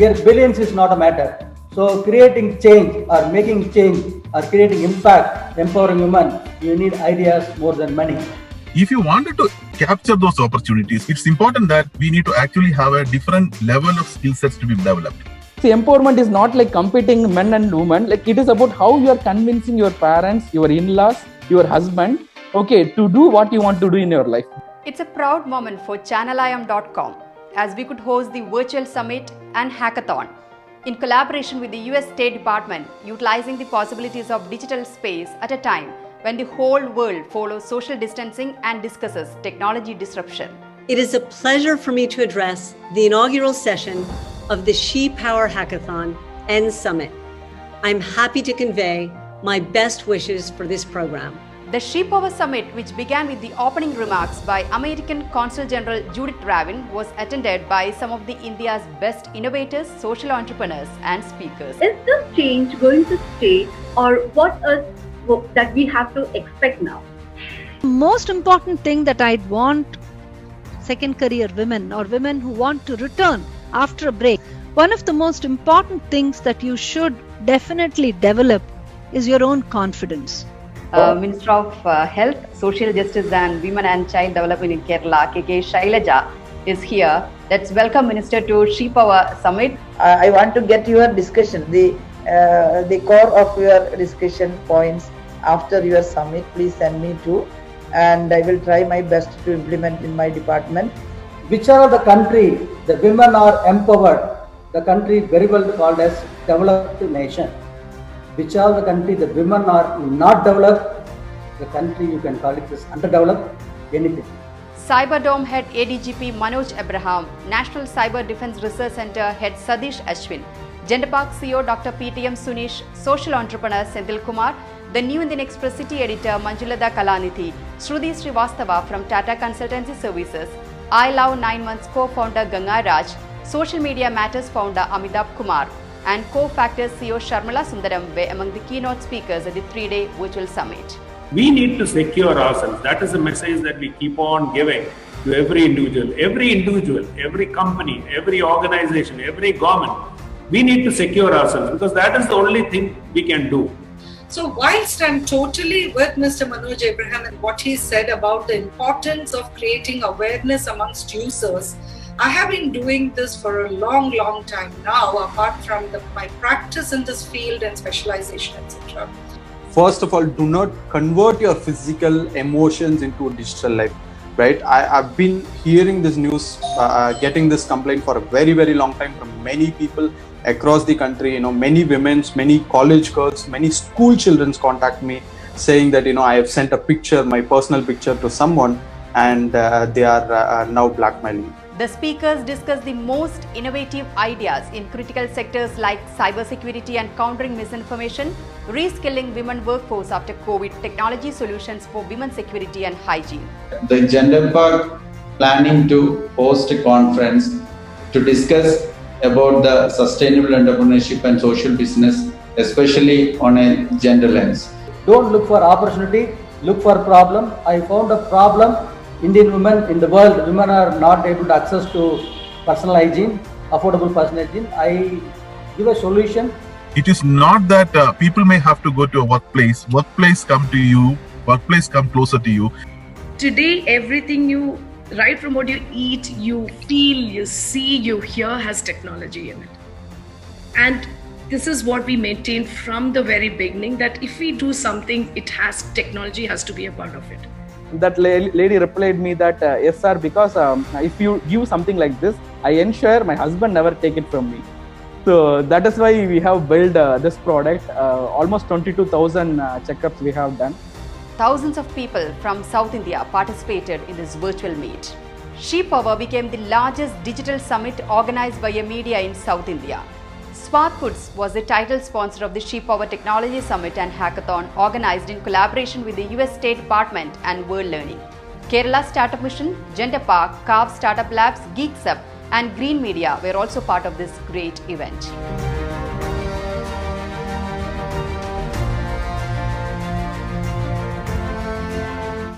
Here, billions is not a matter. So, creating change or making change or creating impact, empowering women, you need ideas more than money. If you wanted to capture those opportunities, it's important that we need to actually have a different level of skill sets to be developed. See, empowerment is not like competing men and women. Like, it is about how you are convincing your parents, your in-laws, your husband, to do what you want to do in your life. It's a proud moment for channeliam.com as we could host the virtual summit and hackathon in collaboration with the US State Department, utilizing the possibilities of digital space at a time when the whole world follows social distancing and discusses technology disruption. It is a pleasure for me to address the inaugural session of the She Power Hackathon and Summit. I'm happy to convey my best wishes for this program. The She Power Summit, which began with the opening remarks by American Consul General Judith Ravin, was attended by some of the India's best innovators, social entrepreneurs and speakers. Is this change going to stay, or what else that we have to expect now? Most important thing that I'd want second career women or women who want to return after a break, one of the most important things that you should definitely develop is your own confidence. Minister of Health, Social Justice and Women and Child Development in Kerala, KK Shailaja, is here. Let's welcome Minister to She Power Summit. I want to get your discussion, the core of your discussion points after your summit. Please send me to, and I will try my best to implement in my department. Whichever the country, the women are empowered, the country very well called as developed nation. Whichever the country, the women are not developed, the country you can call it as underdeveloped, anything. Cyberdome Head ADGP Manoj Abraham, National Cyber Defense Research Center Head Sadish Ashwin, Gender Park CEO Dr. PTM Sunish, Social Entrepreneur Senthil Kumar, the New Indian Express City Editor Manjulada Kalanithi, Shruti Srivastava from Tata Consultancy Services, I Love 9 Months co-founder Ganga Raj, Social Media Matters founder Amitabh Kumar, and Co-Factors CEO Sharmila Sundaram were among the keynote speakers at the 3-day virtual summit. We need to secure ourselves. That is a message that we keep on giving to every individual, every company, every organization, every government. We need to secure ourselves because that is the only thing we can do. So whilst I'm totally with Mr. Manoj Abraham and what he said about the importance of creating awareness amongst users, I have been doing this for a long time now, apart from my practice in this field and specialization, etc. First of all, do not convert your physical emotions into a digital life, right? I've been hearing this news, getting this complaint for a very long time from many people across the country. Many women's, many college girls, many school children contact me saying that, I have sent a picture, my personal picture to someone, and they are now blackmailing. The speakers discussed the most innovative ideas in critical sectors like cybersecurity and countering misinformation, reskilling women workforce after COVID, technology solutions for women's security and hygiene. The Gender Park planning to host a conference to discuss about the sustainable entrepreneurship and social business, especially on a gender lens. Don't look for opportunity, look for problem. I found a problem. Indian women in the world, women are not able to access to personal hygiene, affordable personal hygiene. I give a solution. It is not that people may have to go to a workplace come to you, workplace come closer to you. Today, everything right from what you eat, you feel, you see, you hear has technology in it. And this is what we maintain from the very beginning, that if we do something, technology has to be a part of it. That lady replied me that, yes sir, because if you give something like this, I ensure my husband never take it from me. So that is why we have built this product. Almost 22,000 checkups we have done. Thousands of people from South India participated in this virtual meet. She Power became the largest digital summit organized by a media in South India. Spark Foods was the title sponsor of the She Power Technology Summit and Hackathon organized in collaboration with the US State Department and World Learning. Kerala Startup Mission, Gender Park, Carve Startup Labs, GeeksUp and Green Media were also part of this great event.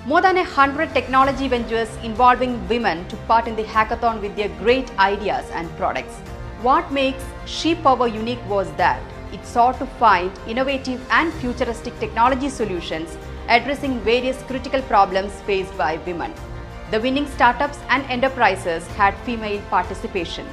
More than 100 technology ventures involving women took part in the hackathon with their great ideas and products. What makes She Power unique was that it sought to find innovative and futuristic technology solutions addressing various critical problems faced by women. The winning startups and enterprises had female participation.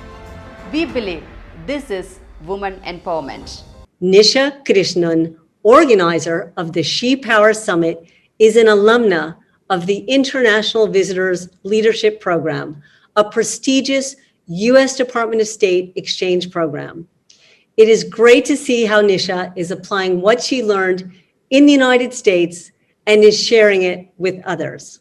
We believe this is women empowerment. Nisha Krishnan, organizer of the She Power Summit, is an alumna of the International Visitors Leadership Program, a prestigious U.S. Department of State exchange program. It is great to see how Nisha is applying what she learned in the United States and is sharing it with others.